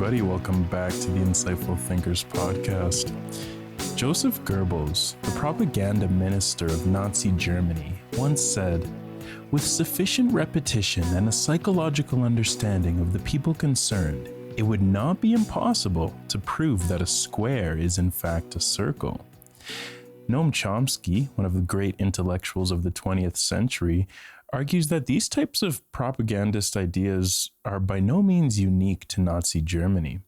everybody. Welcome back to the Insightful Thinkers podcast. Joseph Goebbels, the propaganda minister of Nazi Germany, once said, "With sufficient repetition and a psychological understanding of the people concerned, it would not be impossible to prove that a square is in fact a circle." Noam Chomsky, one of the great intellectuals of the 20th century, argues that these types of propagandist ideas are by no means unique to Nazi Germany.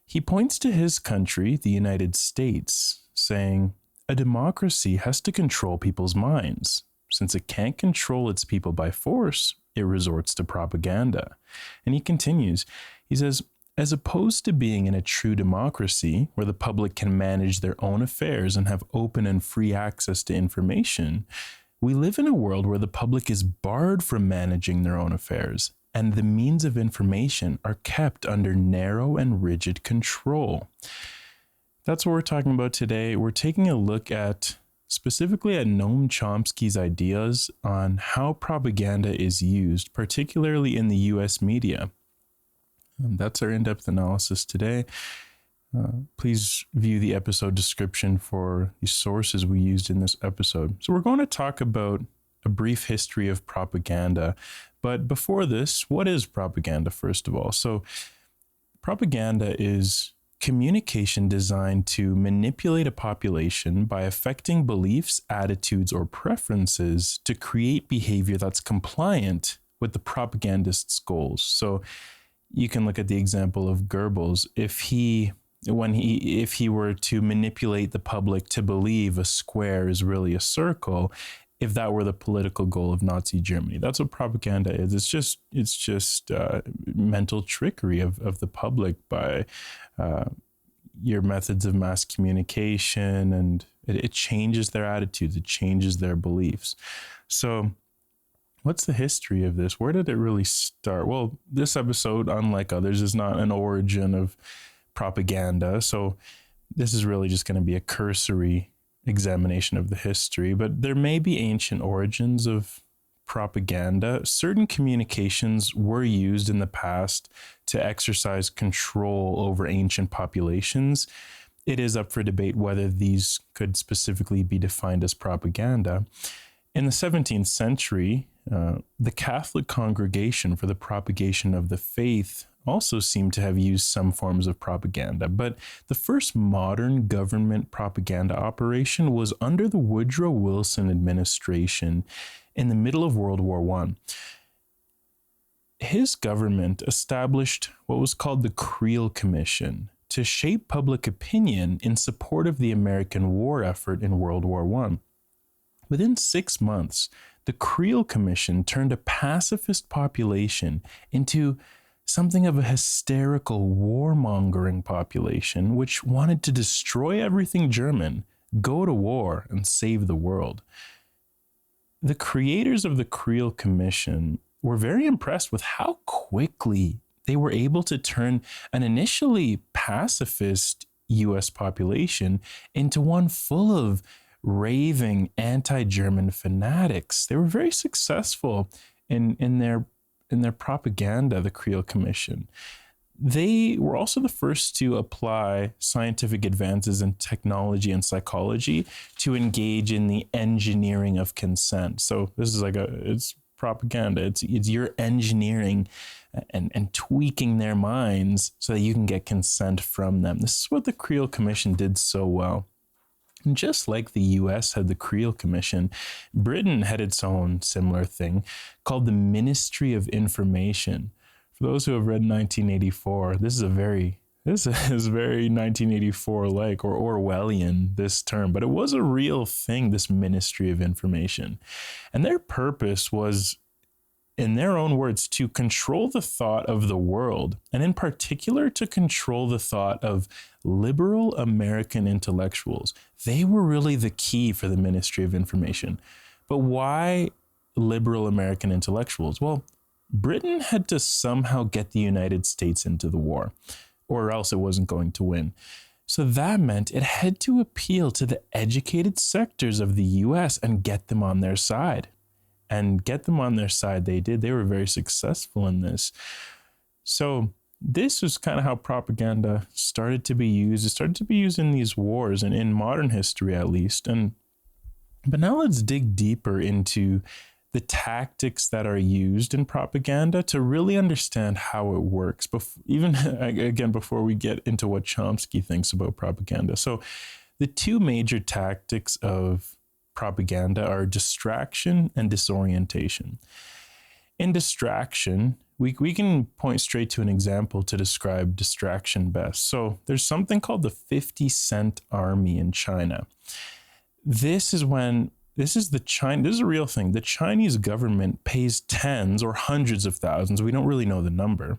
He points to his country, the United States, saying, "A democracy has to control people's minds. Since it can't control its people by force, it resorts to propaganda." And he continues, he says, "As opposed to being in a true democracy, where the public can manage their own affairs and have open and free access to information, we live in a world where the public is barred from managing their own affairs, and the means of information are kept under narrow and rigid control." That's what we're talking about today. We're taking a look at, specifically at Noam Chomsky's ideas on how propaganda is used, particularly in the US media. And that's our in-depth analysis today. Please view the episode description for the sources we used in this episode. So we're going to talk about a brief history of propaganda. But before this, what is propaganda, first of all? So propaganda is communication designed to manipulate a population by affecting beliefs, attitudes, or preferences to create behavior that's compliant with the propagandist's goals. So you can look at the example of Goebbels. If he were to manipulate the public to believe a square is really a circle, if that were the political goal of Nazi Germany, that's what propaganda is. It's just mental trickery of the public by your methods of mass communication, and it changes their attitudes, it changes their beliefs. So what's the history of this? Where did it really start? Well, this episode, unlike others, is not an origin of propaganda. So this is really just going to be a cursory examination of the history, but there may be ancient origins of propaganda. Certain communications were used in the past to exercise control over ancient populations. It is up for debate whether these could specifically be defined as propaganda. In the 17th century, the Catholic Congregation for the Propagation of the Faith also seemed to have used some forms of propaganda, but the first modern government propaganda operation was under the Woodrow Wilson administration in the middle of World War I. His government established what was called the Creel Commission to shape public opinion in support of the American war effort in World War I. Within 6 months, the Creel Commission turned a pacifist population into something of a hysterical warmongering population which wanted to destroy everything German, go to war, and save the world. The creators of the Creel Commission were very impressed with how quickly they were able to turn an initially pacifist US population into one full of raving anti-German fanatics. They were very successful in their propaganda, the Creel Commission. They were also the first to apply scientific advances in technology and psychology to engage in the engineering of consent. So this is it's propaganda. It's you're engineering and tweaking their minds so that you can get consent from them. This is what the Creel Commission did so well. And just like the US had the Creel Commission, Britain had its own similar thing called the Ministry of Information. For those who have read 1984, this is very 1984-like or Orwellian, this term, but it was a real thing, this Ministry of Information. And their purpose was, in their own words, to control the thought of the world, and in particular to control the thought of liberal American intellectuals. They were really the key for the Ministry of Information. But why liberal American intellectuals? Well, Britain had to somehow get the United States into the war, or else it wasn't going to win. So that meant it had to appeal to the educated sectors of the US and get them on their side. And get them on their side they did. They were very successful in this. So this was kind of how propaganda started to be used. It started to be used in these wars and in modern history, at least. But now let's dig deeper into the tactics that are used in propaganda to really understand how it works. Before we get into what Chomsky thinks about propaganda. So the two major tactics of propaganda are distraction and disorientation. In distraction, we can point straight to an example to describe distraction best. So there's something called the 50-cent army in China. This is a real thing. The Chinese government pays tens or hundreds of thousands. We don't really know the number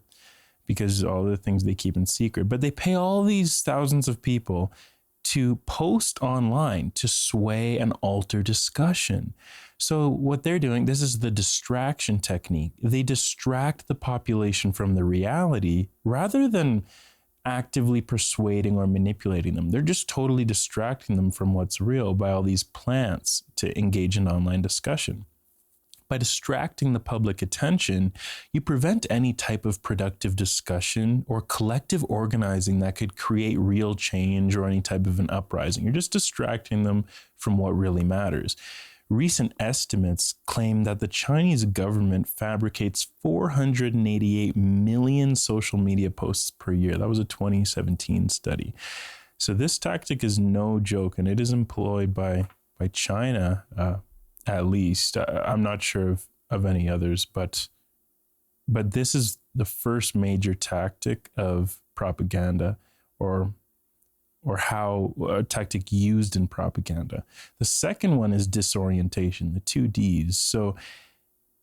because all the things they keep in secret, but they pay all these thousands of people to post online to sway and alter discussion. So what they're doing, this is the distraction technique. They distract the population from the reality rather than actively persuading or manipulating them. They're just totally distracting them from what's real by all these plans to engage in online discussion. By distracting the public attention, you prevent any type of productive discussion or collective organizing that could create real change or any type of an uprising. You're just distracting them from what really matters. Recent estimates claim that the Chinese government fabricates 488 million social media posts per year. That was a 2017 study. So this tactic is no joke, and it is employed by China, at least. I'm not sure of any others, but this is the first major tactic of propaganda, or how a tactic used in propaganda. The second one is disorientation, the two Ds. So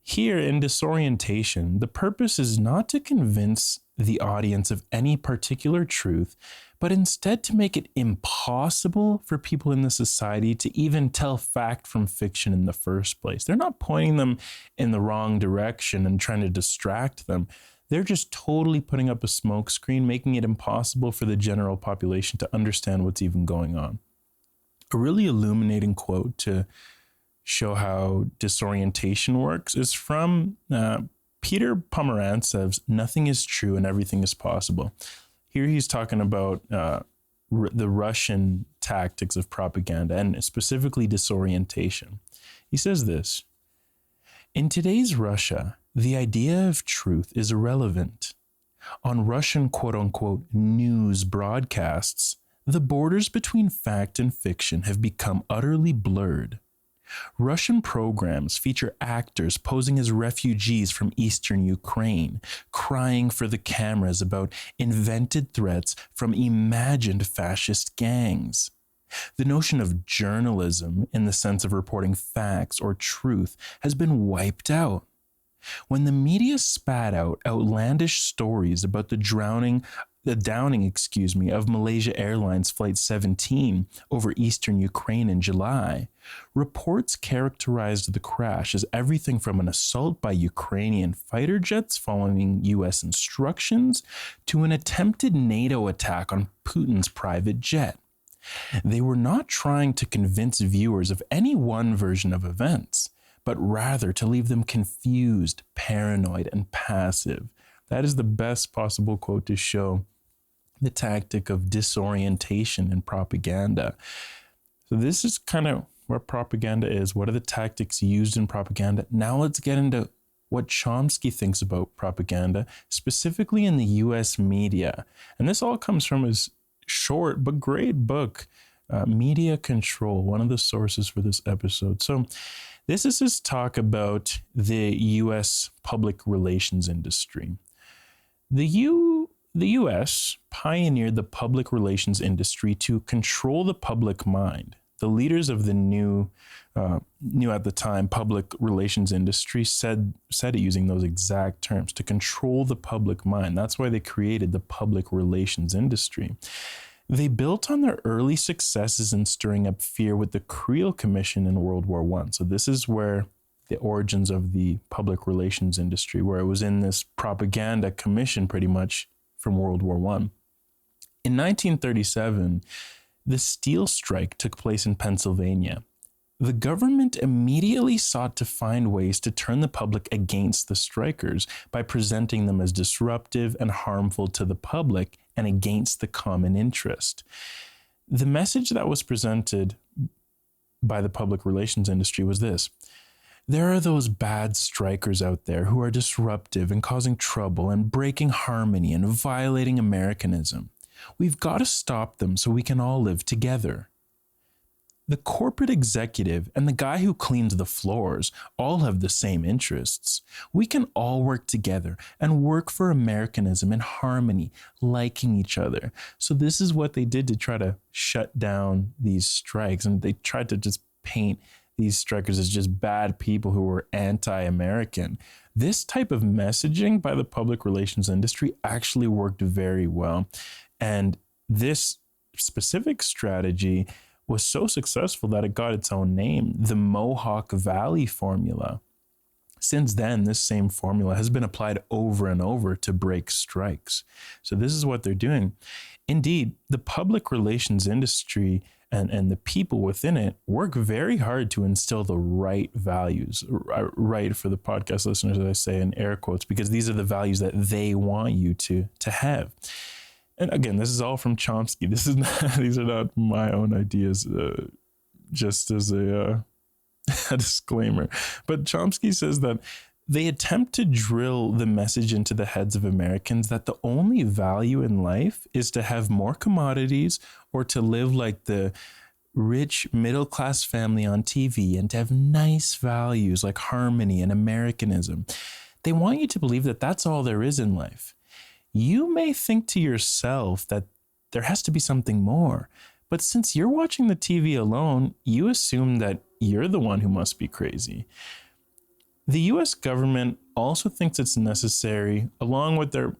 here in disorientation, the purpose is not to convince the audience of any particular truth, but instead to make it impossible for people in the society to even tell fact from fiction in the first place. They're not pointing them in the wrong direction and trying to distract them. They're just totally putting up a smokescreen, making it impossible for the general population to understand what's even going on. A really illuminating quote to show how disorientation works is from Peter Pomerantsev's "Nothing is True and Everything is Possible." Here he's talking about the Russian tactics of propaganda and specifically disorientation. He says this: "In today's Russia, the idea of truth is irrelevant. On Russian quote-unquote news broadcasts, the borders between fact and fiction have become utterly blurred. Russian programs feature actors posing as refugees from eastern Ukraine, crying for the cameras about invented threats from imagined fascist gangs. The notion of journalism, in the sense of reporting facts or truth, has been wiped out. When the media spat out outlandish stories about the downing of Malaysia Airlines Flight 17 over eastern Ukraine in July, reports characterized the crash as everything from an assault by Ukrainian fighter jets following U.S. instructions to an attempted NATO attack on Putin's private jet. They were not trying to convince viewers of any one version of events, but rather to leave them confused, paranoid, and passive." That is the best possible quote to show the tactic of disorientation in propaganda. So this is kind of what propaganda is. What are the tactics used in propaganda? Now let's get into what Chomsky thinks about propaganda, specifically in the US media. And this all comes from his short but great book, Media Control, one of the sources for this episode. So this is his talk about the US public relations industry. The US pioneered the public relations industry to control the public mind. The leaders of the new at the time public relations industry said it using those exact terms, to control the public mind. That's why they created the public relations industry. They built on their early successes in stirring up fear with the Creel Commission in World War I. So this is where the origins of the public relations industry, where it was in this propaganda commission pretty much from World War I. In 1937, the steel strike took place in Pennsylvania. The government immediately sought to find ways to turn the public against the strikers by presenting them as disruptive and harmful to the public and against the common interest. The message that was presented by the public relations industry was this: there are those bad strikers out there who are disruptive and causing trouble and breaking harmony and violating Americanism. We've got to stop them so we can all live together. The corporate executive and the guy who cleans the floors all have the same interests. We can all work together and work for Americanism and harmony, liking each other. So this is what they did to try to shut down these strikes. And they tried to just paint these strikers as just bad people who were anti-American. This type of messaging by the public relations industry actually worked very well. And this specific strategy was so successful that it got its own name, the Mohawk Valley formula. Since then, this same formula has been applied over and over to break strikes. So this is what they're doing. Indeed, the public relations industry and the people within it work very hard to instill the right values, right for the podcast listeners, as I say in air quotes, because these are the values that they want you to have. And again, this is all from Chomsky. These are not my own ideas, just as a disclaimer. But Chomsky says that they attempt to drill the message into the heads of Americans that the only value in life is to have more commodities or to live like the rich middle-class family on TV and to have nice values like harmony and Americanism. They want you to believe that that's all there is in life. You may think to yourself that there has to be something more, but since you're watching the TV alone, you assume that you're the one who must be crazy. The US government also thinks it's necessary, along with their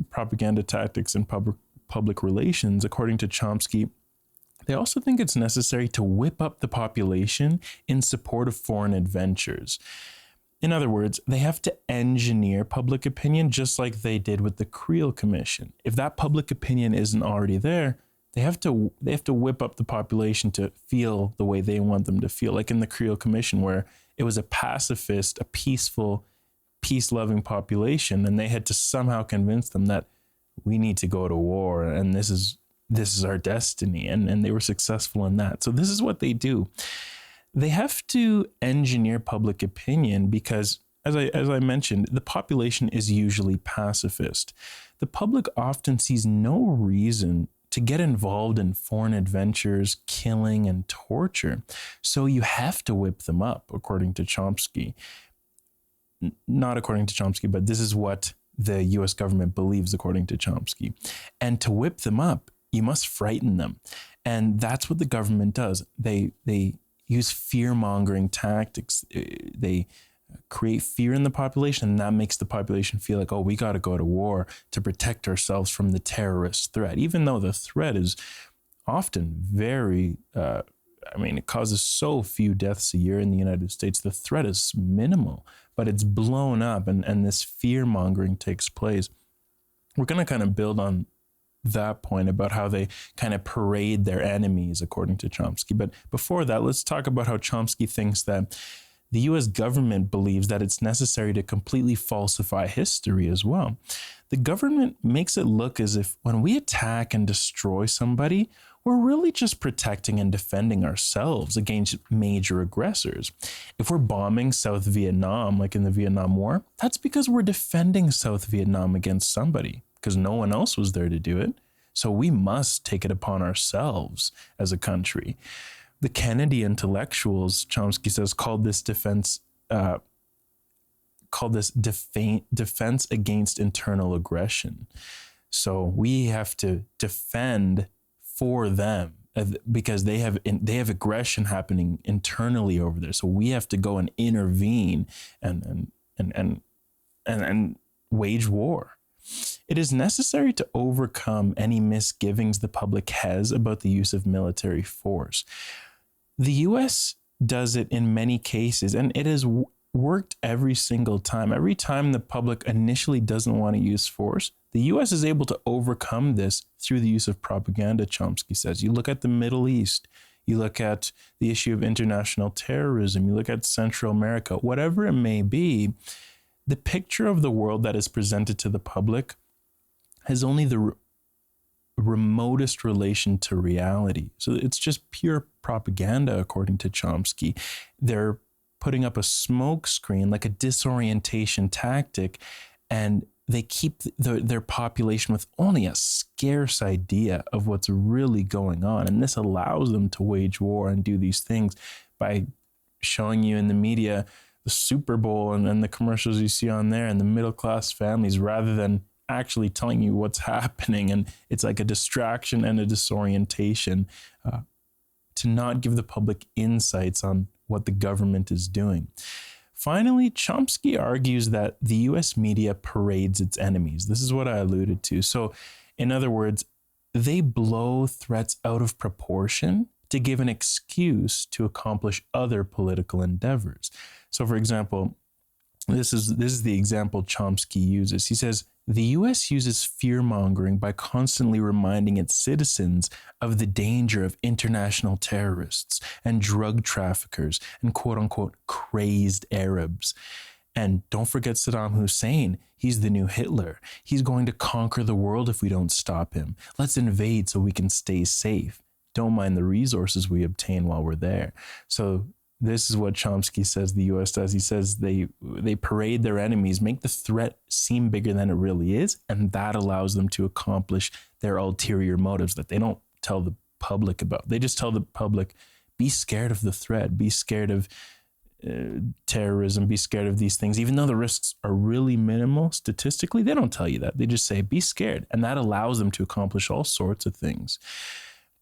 propaganda tactics and public relations, according to Chomsky, they also think it's necessary to whip up the population in support of foreign adventures. In other words, they have to engineer public opinion just like they did with the Creel Commission. If that public opinion isn't already there, they have to whip up the population to feel the way they want them to feel, like in the Creel Commission, where it was a pacifist, a peaceful, peace-loving population, and they had to somehow convince them that we need to go to war and this is our destiny, and they were successful in that. So this is what they do. They have to engineer public opinion because, as I mentioned, the population is usually pacifist. The public often sees no reason to get involved in foreign adventures, killing, and torture. So you have to whip them up, according to Chomsky. Not according to Chomsky, but this is what the US government believes, according to Chomsky. And to whip them up, you must frighten them. And that's what the government does. They use fear-mongering tactics. They create fear in the population, and that makes the population feel like, oh, we got to go to war to protect ourselves from the terrorist threat, even though the threat is often very, it causes so few deaths a year in the United States. The threat is minimal, but it's blown up, and this fear-mongering takes place. We're going to kind of build on that point about how they kind of parade their enemies, according to Chomsky. But before that, let's talk about how Chomsky thinks that the US government believes that it's necessary to completely falsify history as well. The government makes it look as if when we attack and destroy somebody, we're really just protecting and defending ourselves against major aggressors. If we're bombing South Vietnam, like in the Vietnam War, that's because we're defending South Vietnam against somebody, because no one else was there to do it. So we must take it upon ourselves as a country. The Kennedy intellectuals, Chomsky says, called this defense against internal aggression. So we have to defend for them because they have aggression happening internally over there. So we have to go and intervene and wage war. It is necessary to overcome any misgivings the public has about the use of military force. The U.S. does it in many cases, and it has worked every single time. Every time the public initially doesn't want to use force, the U.S. is able to overcome this through the use of propaganda, Chomsky says. You look at the Middle East, You look at the issue of international terrorism, you look at Central America, whatever it may be, the picture of the world that is presented to the public has only the remotest relation to reality. So it's just pure propaganda, according to Chomsky. They're putting up a smoke screen, like a disorientation tactic, and they keep their population with only a scarce idea of what's really going on. And this allows them to wage war and do these things by showing you in the media the Super Bowl and the commercials you see on there and the middle class families, rather than actually telling you what's happening. And it's like a distraction and a disorientation to not give the public insights on what the government is doing. Finally, Chomsky argues that the US media parades its enemies. This is what I alluded to. So, in other words, they blow threats out of proportion to give an excuse to accomplish other political endeavors. So, for example, this is the example Chomsky uses. He says, the US uses fear-mongering by constantly reminding its citizens of the danger of international terrorists and drug traffickers and quote-unquote crazed Arabs. And don't forget Saddam Hussein. He's the new Hitler. He's going to conquer the world if we don't stop him. Let's invade so we can stay safe. Don't mind the resources we obtain while we're there. So this is what Chomsky says the US does. He says they parade their enemies, make the threat seem bigger than it really is, and that allows them to accomplish their ulterior motives that they don't tell the public about. They just tell the public, be scared of the threat, be scared of terrorism, be scared of these things. Even though the risks are really minimal statistically, they don't tell you that. They just say, be scared. And that allows them to accomplish all sorts of things.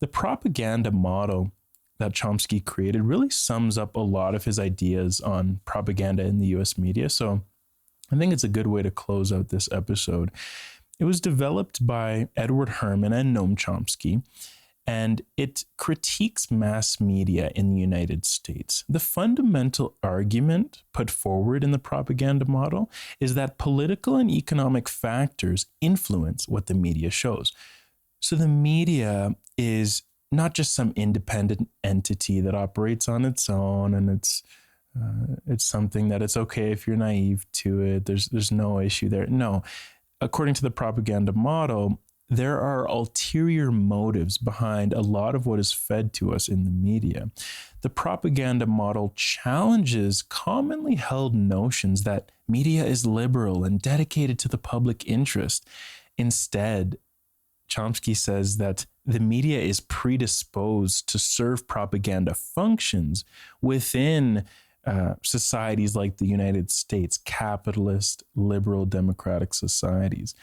The propaganda model that Chomsky created really sums up a lot of his ideas on propaganda in the US media. So I think it's a good way to close out this episode. It was developed by Edward Herman and Noam Chomsky, and it critiques mass media in the United States. The fundamental argument put forward in the propaganda model is that political and economic factors influence what the media shows. So the media is not just some independent entity that operates on its own, and it's something that it's okay if you're naive to it. There's no issue there. No, according to the propaganda model, there are ulterior motives behind a lot of what is fed to us in the media. The propaganda model challenges commonly held notions that media is liberal and dedicated to the public interest. Instead, Chomsky says that the media is predisposed to serve propaganda functions within societies like the United States, capitalist, liberal, democratic societies.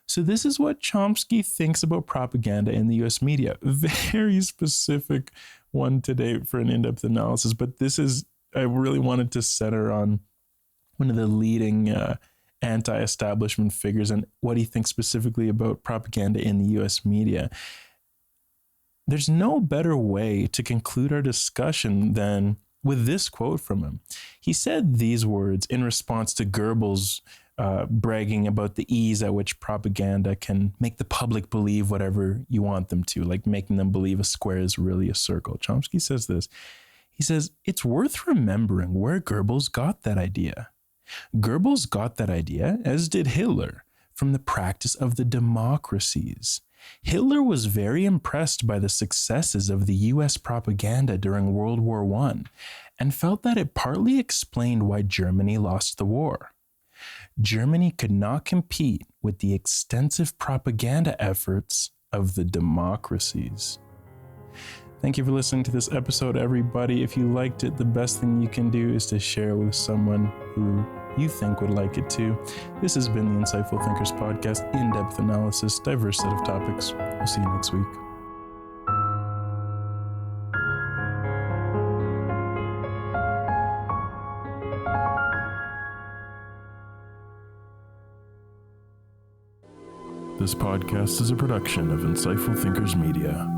So this is what Chomsky thinks about propaganda in the US media. Very specific one today for an in-depth analysis, but I really wanted to center on one of the leading anti-establishment figures and what he thinks specifically about propaganda in the US media. There's no better way to conclude our discussion than with this quote from him. He said these words in response to Goebbels bragging about the ease at which propaganda can make the public believe whatever you want them to, like making them believe a square is really a circle. Chomsky says this. He says, it's worth remembering where Goebbels got that idea. Goebbels got that idea, as did Hitler, from the practice of the democracies. Hitler was very impressed by the successes of the US propaganda during World War I and felt that it partly explained why Germany lost the war. Germany could not compete with the extensive propaganda efforts of the democracies. Thank you for listening to this episode, everybody. If you liked it, the best thing you can do is to share it with someone who you think would like it too. This has been the Insightful Thinkers Podcast, in-depth analysis, diverse set of topics. We'll see you next week. This podcast is a production of Insightful Thinkers Media.